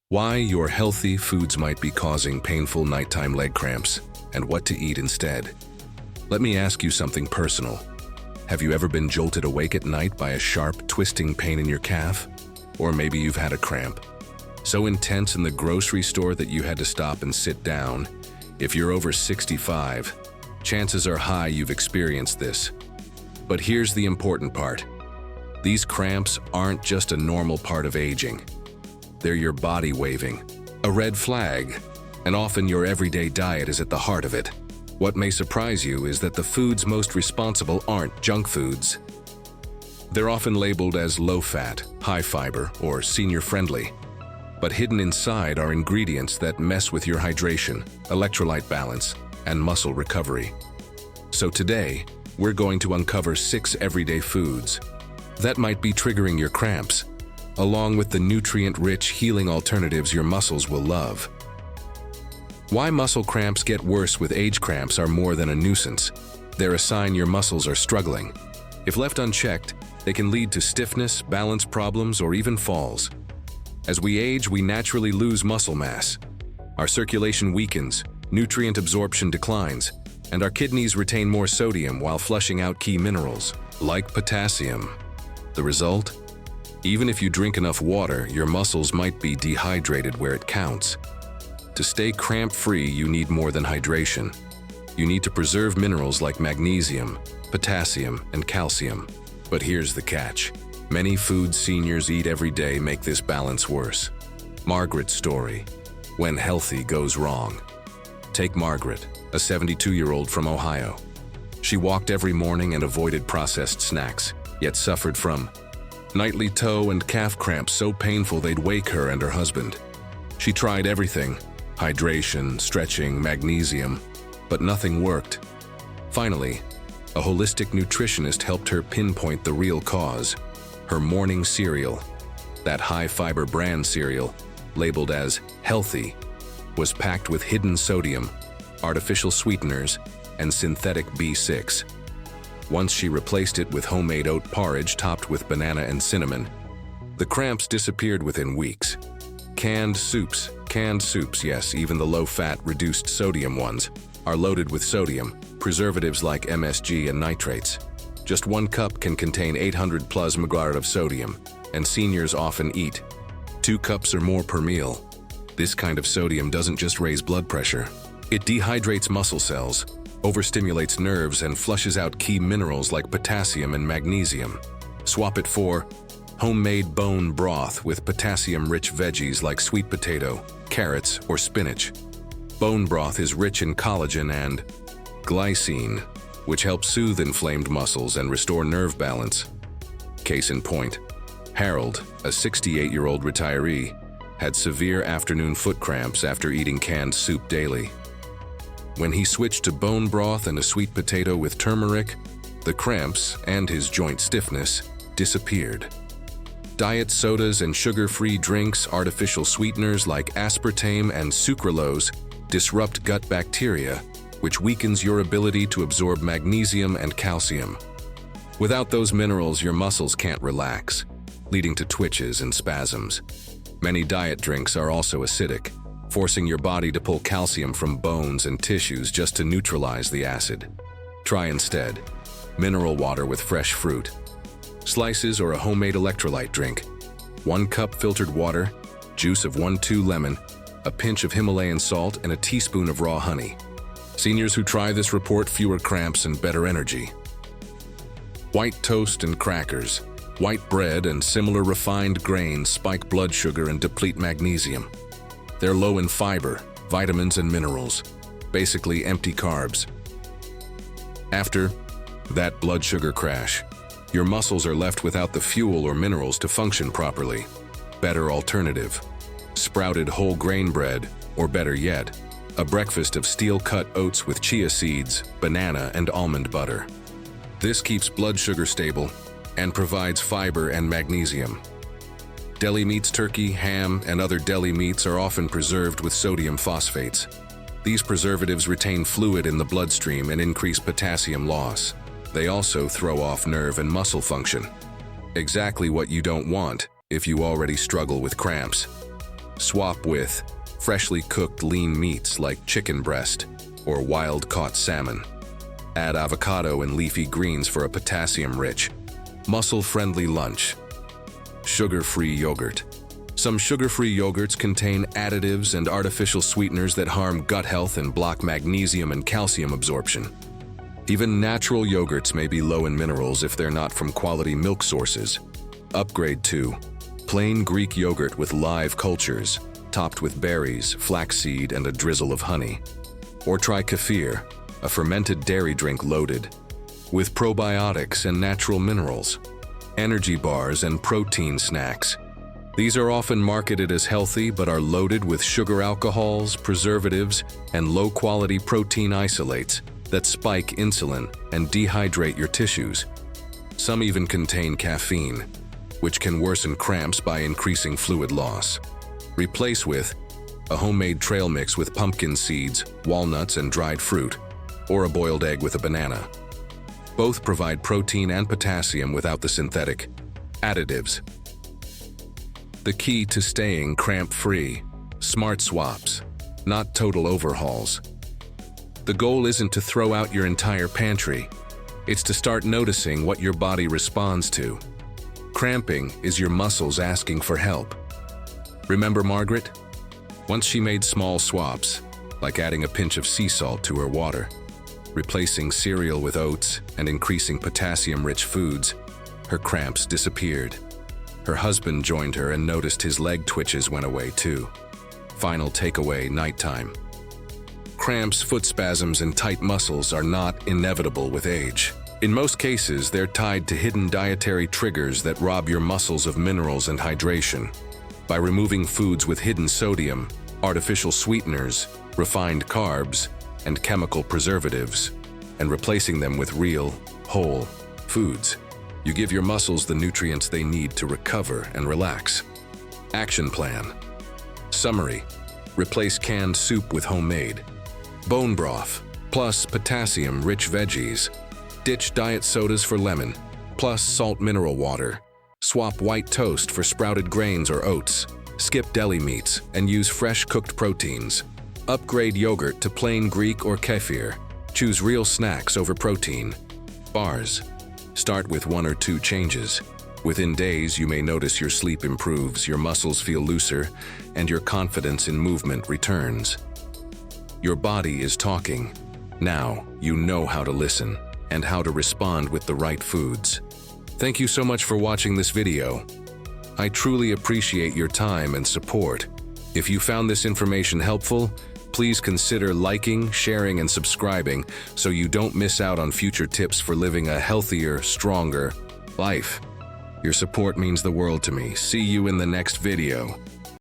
Why your healthy foods might be causing painful nighttime leg cramps, and what to eat instead. Let me ask you something personal. Have you ever been jolted awake at night by a sharp, twisting pain in your calf? Or maybe you've had a cramp so intense in the grocery store that you had to stop and sit down. If you're over 65, chances are high you've experienced this. But here's the important part. These cramps aren't just a normal part of aging. They're your body waving a red flag, and often your everyday diet is at the heart of it. What may surprise you is that the foods most responsible aren't junk foods. They're often labeled as low-fat, high-fiber, or senior-friendly. But hidden inside are ingredients that mess with your hydration, electrolyte balance, and muscle recovery. So today, we're going to uncover 6 everyday foods that might be triggering your cramps, along with the nutrient-rich healing alternatives your muscles will love. Why muscle cramps get worse with age. Cramps are more than a nuisance. They're a sign your muscles are struggling. If left unchecked, they can lead to stiffness, balance problems, or even falls. As we age, we naturally lose muscle mass. Our circulation weakens, nutrient absorption declines, and our kidneys retain more sodium while flushing out key minerals, like potassium. The result? Even if you drink enough water, your muscles might be dehydrated where it counts. To stay cramp-free, you need more than hydration. You need to preserve minerals like magnesium, potassium, and calcium. But here's the catch. Many foods seniors eat every day make this balance worse. Margaret's story. When healthy goes wrong. Take Margaret, a 72-year-old from Ohio. She walked every morning and avoided processed snacks, yet suffered from nightly toe and calf cramps so painful they'd wake her and her husband. She tried everything, hydration, stretching, magnesium, but nothing worked. Finally, a holistic nutritionist helped her pinpoint the real cause. Her morning cereal, that high-fiber brand cereal, labeled as healthy, was packed with hidden sodium, artificial sweeteners, and synthetic B6. Once she replaced it with homemade oat porridge topped with banana and cinnamon, the cramps disappeared within weeks. Canned soups, yes, even the low-fat, reduced sodium ones, are loaded with sodium, preservatives like MSG and nitrates. Just 1 cup can contain 800 plus mg of sodium, and seniors often eat 2 cups or more per meal. This kind of sodium doesn't just raise blood pressure. It dehydrates muscle cells, overstimulates nerves, and flushes out key minerals like potassium and magnesium. Swap it for homemade bone broth with potassium-rich veggies like sweet potato, carrots, or spinach. Bone broth is rich in collagen and glycine, which helps soothe inflamed muscles and restore nerve balance. Case in point, Harold, a 68-year-old retiree, had severe afternoon foot cramps after eating canned soup daily. When he switched to bone broth and a sweet potato with turmeric, the cramps and his joint stiffness disappeared. Diet sodas and sugar-free drinks, artificial sweeteners like aspartame and sucralose disrupt gut bacteria, which weakens your ability to absorb magnesium and calcium. Without those minerals, your muscles can't relax, leading to twitches and spasms. Many diet drinks are also acidic, forcing your body to pull calcium from bones and tissues just to neutralize the acid. Try instead mineral water with fresh fruit, slices, or a homemade electrolyte drink. 1 cup filtered water, juice of 1-2 lemon, a pinch of Himalayan salt, and a teaspoon of raw honey. Seniors who try this report fewer cramps and better energy. White toast and crackers, white bread, and similar refined grains spike blood sugar and deplete magnesium. They're low in fiber, vitamins, and minerals, basically empty carbs. After that blood sugar crash, your muscles are left without the fuel or minerals to function properly. Better alternative: sprouted whole grain bread, or better yet, a breakfast of steel-cut oats with chia seeds, banana, and almond butter. This keeps blood sugar stable and provides fiber and magnesium. Deli meats, turkey, ham, and other deli meats are often preserved with sodium phosphates. These preservatives retain fluid in the bloodstream and increase potassium loss. They also throw off nerve and muscle function. Exactly what you don't want if you already struggle with cramps. Swap with freshly cooked lean meats like chicken breast or wild-caught salmon. Add avocado and leafy greens for a potassium-rich, muscle-friendly lunch. Sugar-free yogurt. Some sugar-free yogurts contain additives and artificial sweeteners that harm gut health and block magnesium and calcium absorption. Even natural yogurts may be low in minerals if they're not from quality milk sources. Upgrade to plain Greek yogurt with live cultures, topped with berries, flaxseed, and a drizzle of honey. Or try kefir, a fermented dairy drink loaded with probiotics and natural minerals. Energy bars and protein snacks. These are often marketed as healthy but are loaded with sugar alcohols, preservatives, and low-quality protein isolates that spike insulin and dehydrate your tissues. Some even contain caffeine, which can worsen cramps by increasing fluid loss. Replace with a homemade trail mix with pumpkin seeds, walnuts, and dried fruit, or a boiled egg with a banana. Both provide protein and potassium without the synthetic additives. The key to staying cramp-free: smart swaps, not total overhauls. The goal isn't to throw out your entire pantry. It's to start noticing what your body responds to. Cramping is your muscles asking for help. Remember Margaret? Once she made small swaps, like adding a pinch of sea salt to her water, replacing cereal with oats, and increasing potassium-rich foods, her cramps disappeared. Her husband joined her and noticed his leg twitches went away too. Final takeaway: nighttime. Cramps, foot spasms, and tight muscles are not inevitable with age. In most cases, they're tied to hidden dietary triggers that rob your muscles of minerals and hydration. By removing foods with hidden sodium, artificial sweeteners, refined carbs, and chemical preservatives, and replacing them with real, whole foods, you give your muscles the nutrients they need to recover and relax. Action plan. Summary: replace canned soup with homemade bone broth, plus potassium-rich veggies. Ditch diet sodas for lemon, plus salt mineral water. Swap white toast for sprouted grains or oats. Skip deli meats and use fresh cooked proteins. Upgrade yogurt to plain Greek or kefir. Choose real snacks over protein bars. Start with 1 or 2 changes. Within days, you may notice your sleep improves, your muscles feel looser, and your confidence in movement returns. Your body is talking. Now you know how to listen and how to respond with the right foods. Thank you so much for watching this video. I truly appreciate your time and support. If you found this information helpful, please consider liking, sharing, and subscribing so you don't miss out on future tips for living a healthier, stronger life. Your support means the world to me. See you in the next video.